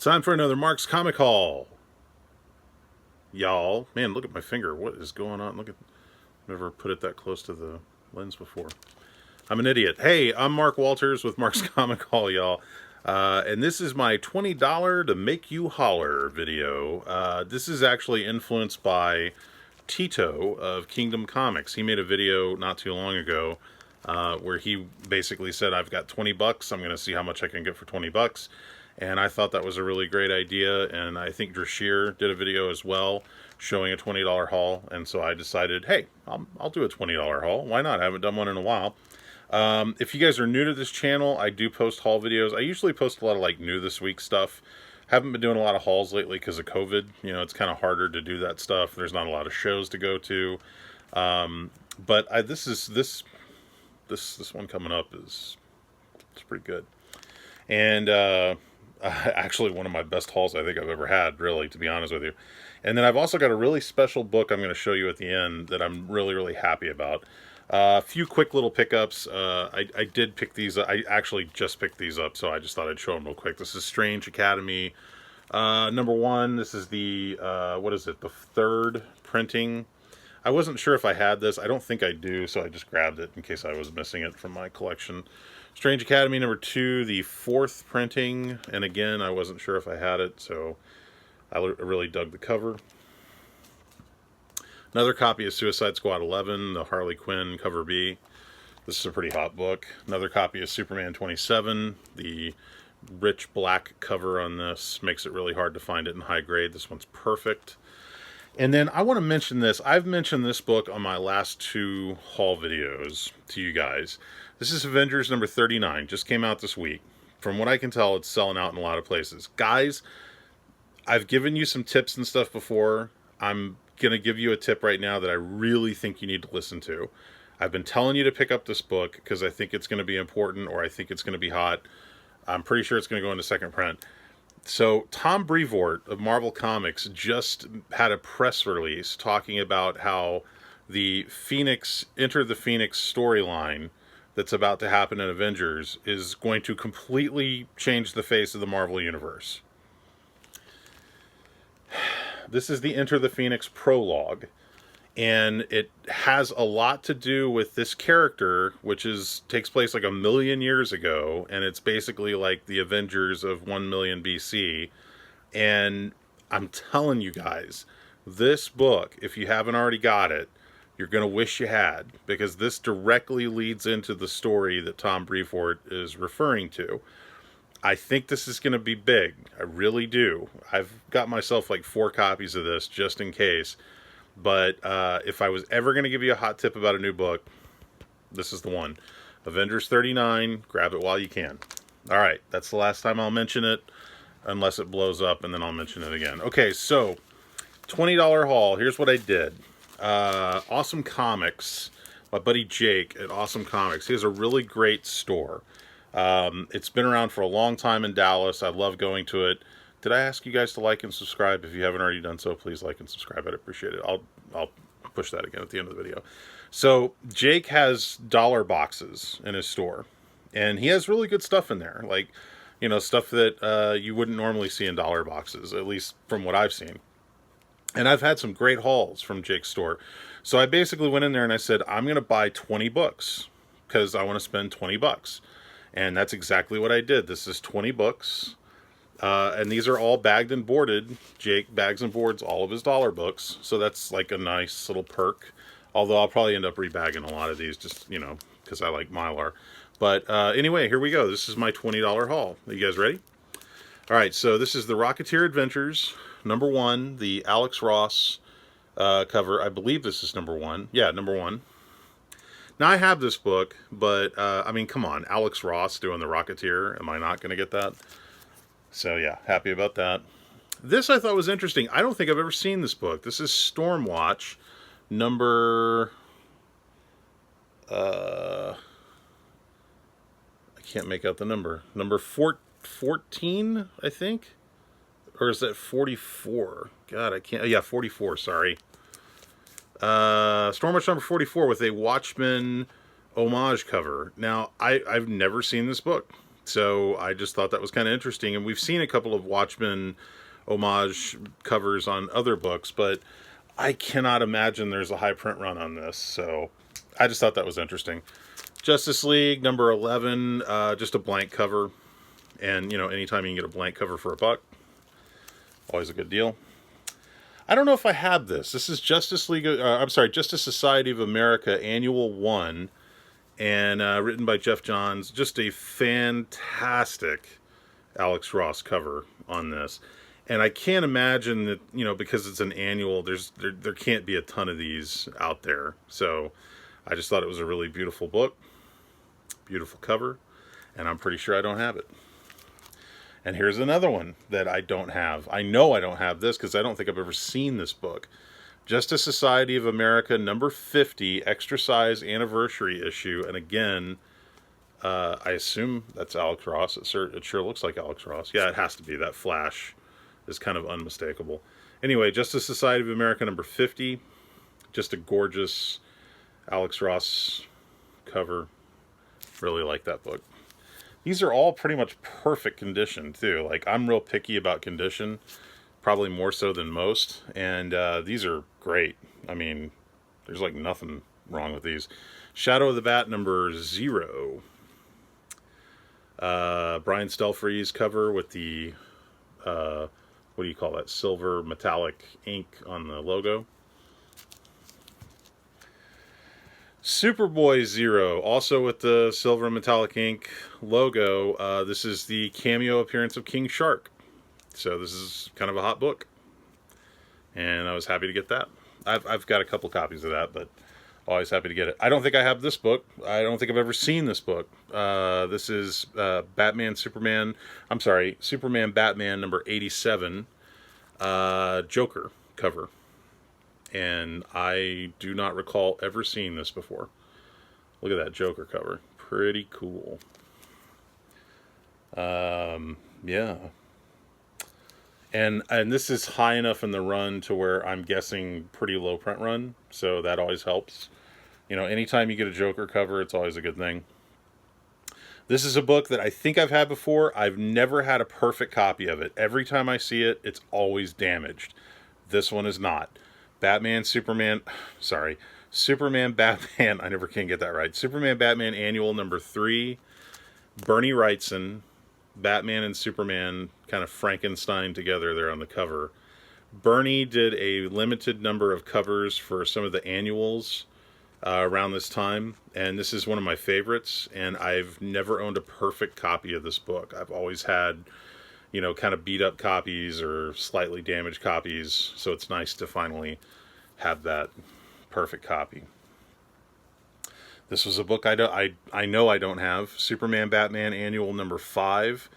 Time for another Mark's Comic Haul. Y'all, man, look at my finger. What is going on? Look at, never put it that close to the lens before. I'm an idiot. Hey, I'm Mark Walters with Mark's Comic Haul, y'all. And this is my $20 to Make You Holler video. This is actually influenced by Tito of Kingdom Comics. He made a video not too long ago where he basically said, I've got 20 bucks. I'm going to see how much I can get for 20 bucks. And I thought that was a really great idea. And I think Drashear did a video as well showing a $20 haul. And so I decided, hey, I'll do a $20 haul. Why not? I haven't done one in a while. If you guys are new to this channel, I do post haul videos. I usually post a lot of like new this week stuff. Haven't been doing a lot of hauls lately because of COVID. You know, it's kind of harder to do that stuff. There's not a lot of shows to go to. But this one coming up it's pretty good. And actually one of my best hauls I think I've ever had, really, to be honest with you. And then I've also got a really special book I'm going to show you at the end that I'm really, really happy about. A few quick little pickups. I did pick these. I actually just picked these up, so I just thought I'd show them real quick. This is Strange Academy number 1. This is the, what is it, the 3rd printing. I wasn't sure if I had this. I don't think I do, so I just grabbed it in case I was missing it from my collection. Strange Academy number 2, the 4th printing. And again, I wasn't sure if I had it, so I really dug the cover. Another copy of Suicide Squad 11, the Harley Quinn cover B. This is a pretty hot book. Another copy of Superman 27. The rich black cover on this makes it really hard to find it in high grade. This one's perfect. And then I want to mention this. I've mentioned this book on my last 2 haul videos to you guys. This is Avengers Number 39. Just came out this week. From what I can tell, it's selling out in a lot of places. Guys, I've given you some tips and stuff before. I'm going to give you a tip right now that I really think you need to listen to. I've been telling you to pick up this book because I think it's going to be important, or I think it's going to be hot. I'm pretty sure it's going to go into second print. So Tom Brevoort of Marvel Comics just had a press release talking about how the Enter the Phoenix storyline that's about to happen in Avengers is going to completely change the face of the Marvel Universe. This is the Enter the Phoenix prologue, and it has a lot to do with this character, which takes place like 1 million years ago, and it's basically like the Avengers of 1 million BC. And I'm telling you guys, this book, if you haven't already got it, you're going to wish you had, because this directly leads into the story that Tom Brevoort is referring to. I think this is going to be big. I really do. I've got myself like 4 copies of this just in case. But if I was ever going to give you a hot tip about a new book, this is the one. Avengers 39. Grab it while you can. All right. That's the last time I'll mention it, unless it blows up, and then I'll mention it again. Okay, so $20 haul. Here's what I did. Awesome Comics. My buddy Jake at Awesome Comics. He has a really great store. It's been around for a long time in Dallas. I love going to it. Did I ask you guys to like and subscribe? If you haven't already done so, please like and subscribe. I'd appreciate it. I'll push that again at the end of the video. So Jake has dollar boxes in his store, and he has really good stuff in there. Like, you know, stuff that you wouldn't normally see in dollar boxes, at least from what I've seen. And I've had some great hauls from Jake's store. So I basically went in there and I said, I'm going to buy 20 books because I want to spend 20 bucks. And that's exactly what I did. This is 20 books. And these are all bagged and boarded. Jake bags and boards all of his dollar books. So that's like a nice little perk. Although I'll probably end up rebagging a lot of these just, you know, because I like Mylar. But anyway, here we go. This is my $20 haul. Are you guys ready? All right, so this is the Rocketeer Adventures, number 1, the Alex Ross cover. I believe this is number 1. Yeah, number 1. Now, I have this book, but, I mean, come on. Alex Ross doing the Rocketeer. Am I not going to get that? So, yeah, happy about that. This I thought was interesting. I don't think I've ever seen this book. This is Stormwatch, number... I can't make out the number. Number 14, I think? Or is that 44? God, I can't... Yeah, 44, sorry. Stormwatch number 44 with a Watchmen homage cover. Now, I've never seen this book. So I just thought that was kind of interesting. And we've seen a couple of Watchmen homage covers on other books, but I cannot imagine there's a high print run on this. So I just thought that was interesting. Justice League number 11, just a blank cover. And, anytime you can get a blank cover for $1, always a good deal. I don't know if I have this. This is Justice Society of America Annual 1, and written by Jeff Johns. Just a fantastic Alex Ross cover on this. And I can't imagine that, because it's an annual, there can't be a ton of these out there. So I just thought it was a really beautiful book, beautiful cover, and I'm pretty sure I don't have it. And here's another one that I don't have. I know I don't have this because I don't think I've ever seen this book. Justice Society of America number 50, extra size anniversary issue. And again, I assume that's Alex Ross. It sure looks like Alex Ross. Yeah, it has to be. That flash is kind of unmistakable. Anyway, Justice Society of America number 50. Just a gorgeous Alex Ross cover. Really like that book. These are all pretty much perfect condition, too. Like, I'm real picky about condition, probably more so than most. And these are great. I mean, there's like nothing wrong with these. Shadow of the Bat number 0. Brian Stelfree's cover with the, what do you call that? Silver metallic ink on the logo. Superboy 0, also with the silver metallic ink logo. This is the cameo appearance of King Shark. So this is kind of a hot book. And I was happy to get that. I've got a couple copies of that, but always happy to get it. I don't think I have this book. I don't think I've ever seen this book. This is Superman Batman number 87, Joker cover. And I do not recall ever seeing this before. Look at that Joker cover. Pretty cool. Yeah. And this is high enough in the run to where I'm guessing pretty low print run. So that always helps. Anytime you get a Joker cover, it's always a good thing. This is a book that I think I've had before. I've never had a perfect copy of it. Every time I see it, it's always damaged. This one is not. Superman, Batman, I never can get that right. Superman, Batman Annual number 3, Bernie Wrightson, Batman and Superman kind of Frankenstein together there on the cover. Bernie did a limited number of covers for some of the annuals around this time, and this is one of my favorites, and I've never owned a perfect copy of this book. I've always had kind of beat up copies or slightly damaged copies. So it's nice to finally have that perfect copy. This was a book I know I don't have. Superman Batman Annual number 5,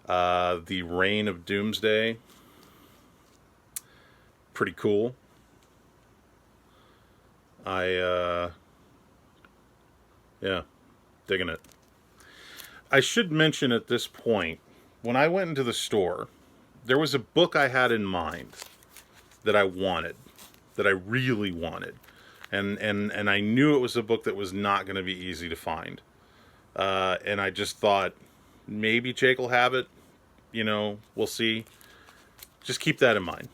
The Reign of Doomsday. Pretty cool. Yeah, digging it. I should mention at this point, when I went into the store, there was a book I had in mind that I wanted, that I really wanted. And I knew it was a book that was not going to be easy to find. And I just thought, maybe Jake will have it. We'll see. Just keep that in mind.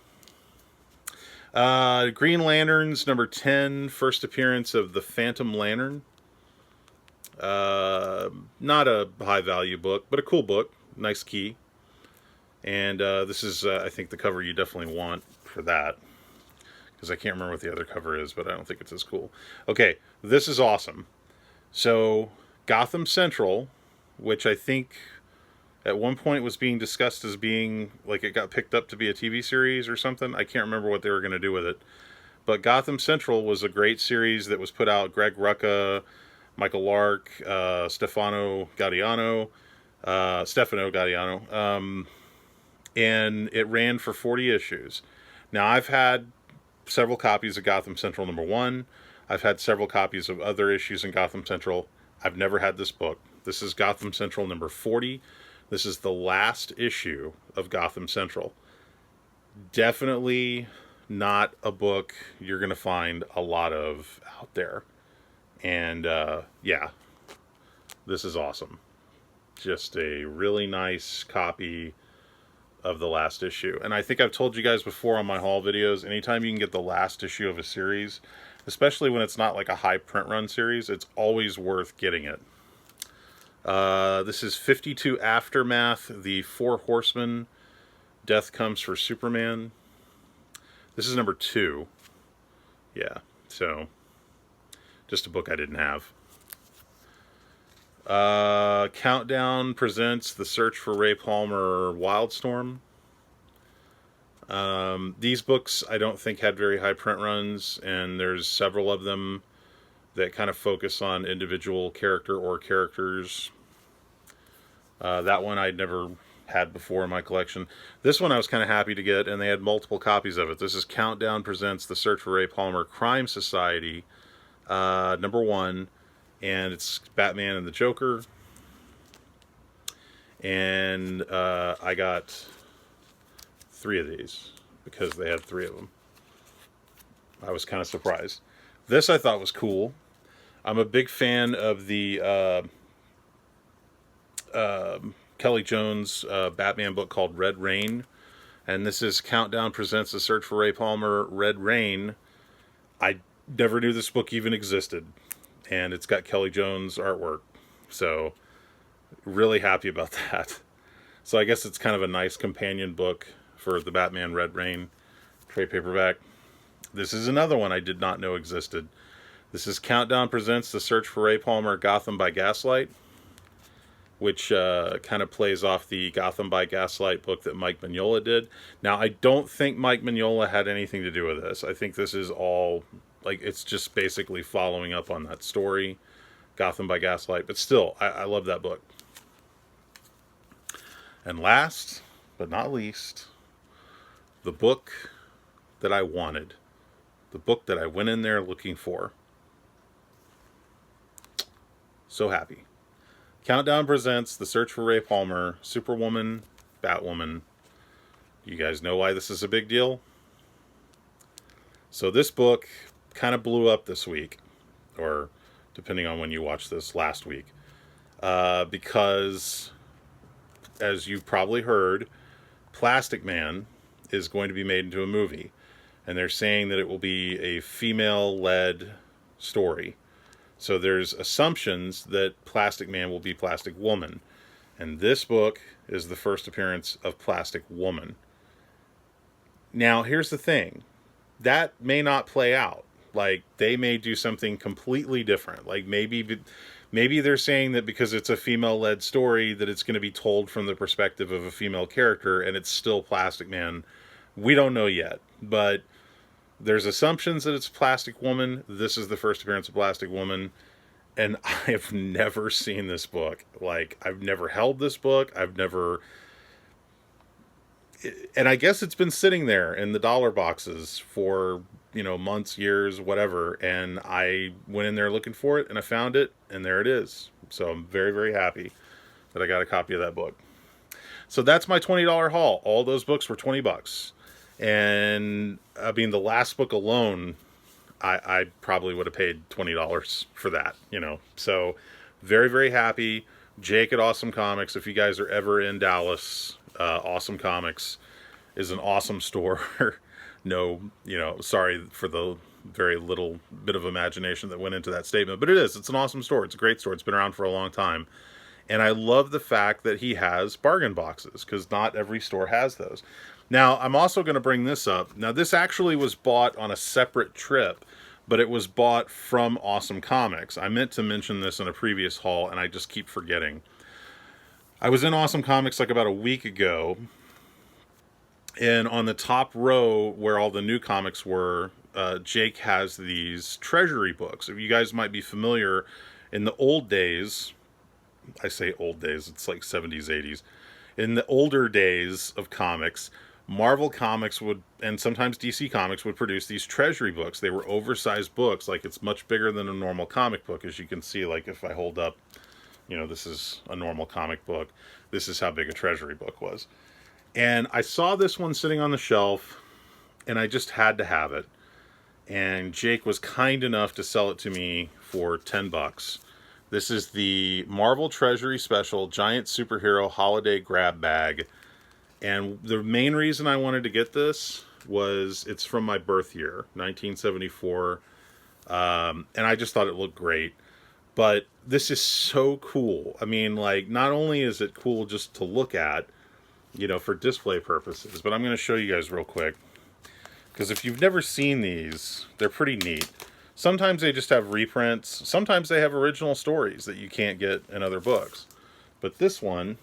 Green Lanterns, number 10, first appearance of the Phantom Lantern. Not a high-value book, but a cool book. Nice key. And this is, I think, the cover you definitely want for that. Because I can't remember what the other cover is, but I don't think it's as cool. Okay, this is awesome. So, Gotham Central, which I think at one point was being discussed as being, like, it got picked up to be a TV series or something. I can't remember what they were going to do with it. But Gotham Central was a great series that was put out. Greg Rucka, Michael Lark, Stefano Gaudiano, and it ran for 40 issues. Now, I've had several copies of Gotham Central number 1. I've had several copies of other issues in Gotham Central. I've never had this book. This is Gotham Central number 40. This is the last issue of Gotham Central. Definitely not a book you're going to find a lot of out there. And, yeah, this is awesome. just a really nice copy of the last issue. And I think I've told you guys before on my haul videos, anytime you can get the last issue of a series, especially when it's not like a high print run series, it's always worth getting it. This is 52 Aftermath, the Four Horsemen, Death Comes for Superman. This is number 2. Yeah, so just a book I didn't have. Countdown presents The Search for Ray Palmer Wildstorm. These books I don't think had very high print runs, and there's several of them that kind of focus on individual character or characters. That one I'd never had before in my collection. This one I was kind of happy to get, and they had multiple copies of it. This is Countdown presents The Search for Ray Palmer Crime Society, number 1, and it's Batman and the Joker. And I got 3 of these because they had 3 of them. I was kind of surprised. This I thought was cool. I'm a big fan of the Kelly Jones Batman book called Red Rain, and this is Countdown presents The Search for Ray Palmer Red Rain. I never knew this book even existed, and it's got Kelly Jones artwork, so really happy about that. So I guess it's kind of a nice companion book for the Batman Red Rain trade paperback. This is another one I did not know existed. This is Countdown presents The Search for Ray Palmer Gotham by Gaslight, which kind of plays off the Gotham by Gaslight book that Mike Mignola did. Now, I don't think Mike Mignola had anything to do with this. I think this is all, like, it's just basically following up on that story, Gotham by Gaslight. But still, I love that book. And last, but not least, the book that I wanted. The book that I went in there looking for. So happy. Countdown presents The Search for Ray Palmer, Superwoman, Batwoman. You guys know why this is a big deal? So this book kind of blew up this week, or depending on when you watch this, last week. Because, as you've probably heard, Plastic Man is going to be made into a movie. And they're saying that it will be a female-led story. So there's assumptions that Plastic Man will be Plastic Woman. And this book is the first appearance of Plastic Woman. Now, here's the thing. That may not play out. Like, they may do something completely different. Like, maybe they're saying that because it's a female-led story, that it's going to be told from the perspective of a female character, and it's still Plastic Man. We don't know yet. But there's assumptions that it's Plastic Woman. This is the first appearance of Plastic Woman. And I have never seen this book. Like, I've never held this book. And I guess it's been sitting there in the dollar boxes for, months, years, whatever. And I went in there looking for it, and I found it, and there it is. So I'm very, very happy that I got a copy of that book. So that's my $20 haul. All those books were $20. And I mean, the last book alone, I probably would have paid $20 for that, So very, very happy. Jake at Awesome Comics, if you guys are ever in Dallas, Awesome Comics is an awesome store. No, sorry for the very little bit of imagination that went into that statement, but it's an awesome store. It's a great store. It's been around for a long time. And I love the fact that he has bargain boxes, because not every store has those. Now, I'm also going to bring this up. Now, this actually was bought on a separate trip, but it was bought from Awesome Comics. I meant to mention this in a previous haul, and I just keep forgetting. I was in Awesome Comics like about a week ago, and on the top row where all the new comics were, Jake has these Treasury Books. If you guys might be familiar, in the old days, I say old days, it's like 70s, 80s. In the older days of comics, Marvel Comics would, and sometimes DC Comics would produce these Treasury Books. They were oversized books, like it's much bigger than a normal comic book, as you can see. Like if I hold up, this is a normal comic book. This is how big a Treasury Book was. And I saw this one sitting on the shelf, and I just had to have it. And Jake was kind enough to sell it to me for $10. This is the Marvel Treasury Special Giant Superhero Holiday Grab Bag. And the main reason I wanted to get this was it's from my birth year, 1974. And I just thought it looked great. But this is so cool. I mean, like, not only is it cool just to look at, you know, for display purposes, but I'm going to show you guys real quick. Because if you've never seen these, they're pretty neat. Sometimes they just have reprints. Sometimes they have original stories that you can't get in other books. But this one,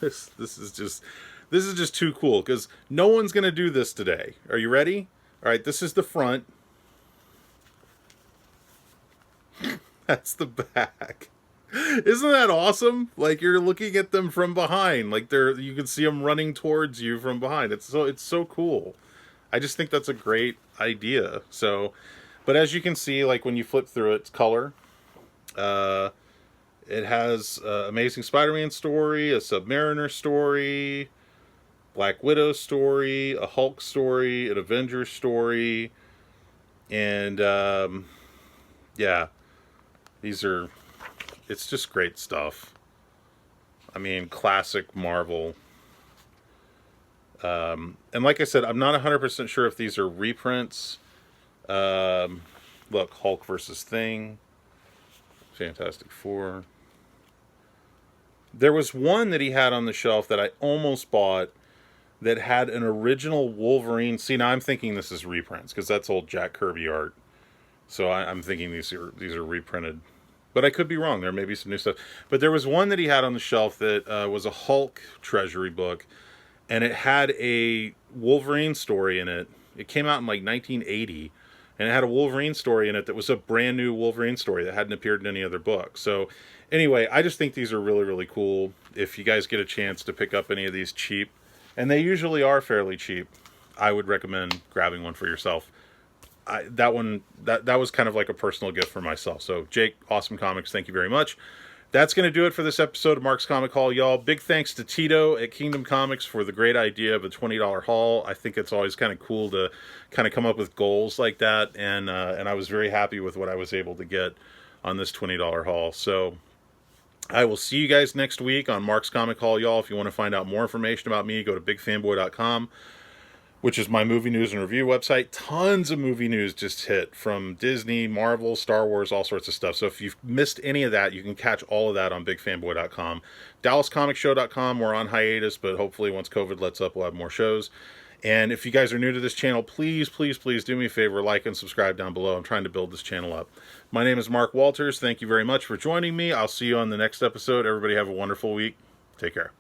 this is just too cool because no one's going to do this today. Are you ready? All right, this is the front. That's the back. Isn't that awesome? Like, you're looking at them from behind. Like, you can see them running towards you from behind. It's so cool. I just think that's a great idea. So, but as you can see, like when you flip through it, it's color. It has Amazing Spider-Man story, a Submariner story, Black Widow story, a Hulk story, an Avengers story, and yeah, it's just great stuff. I mean, classic Marvel. And like I said, I'm not 100% sure if these are reprints. Look, Hulk versus Thing, Fantastic Four. There was one that he had on the shelf that I almost bought that had an original Wolverine. See, now I'm thinking this is reprints because that's old Jack Kirby art. So I'm thinking these are reprinted. But I could be wrong. There may be some new stuff. But there was one that he had on the shelf that was a Hulk Treasury book. And it had a Wolverine story in it. It came out in like 1980. And it had a Wolverine story in it that was a brand new Wolverine story that hadn't appeared in any other book. So anyway, I just think these are really, really cool. If you guys get a chance to pick up any of these cheap, and they usually are fairly cheap, I would recommend grabbing one for yourself. That was kind of like a personal gift for myself. So Jake, Awesome Comics, thank you very much. That's going to do it for this episode of Mark's Comic Haul, y'all. Big thanks to Tito at Kingdom Comics for the great idea of a $20 haul. I think it's always kind of cool to kind of come up with goals like that, and I was very happy with what I was able to get on this $20 haul. So I will see you guys next week on Mark's Comic Haul, y'all. If you want to find out more information about me, go to bigfanboy.com. which is my movie news and review website. Tons of movie news just hit from Disney, Marvel, Star Wars, all sorts of stuff. So if you've missed any of that, you can catch all of that on bigfanboy.com. DallasComicShow.com, we're on hiatus, but hopefully once COVID lets up, we'll have more shows. And if you guys are new to this channel, please, please, please do me a favor, like and subscribe down below. I'm trying to build this channel up. My name is Mark Walters. Thank you very much for joining me. I'll see you on the next episode. Everybody have a wonderful week. Take care.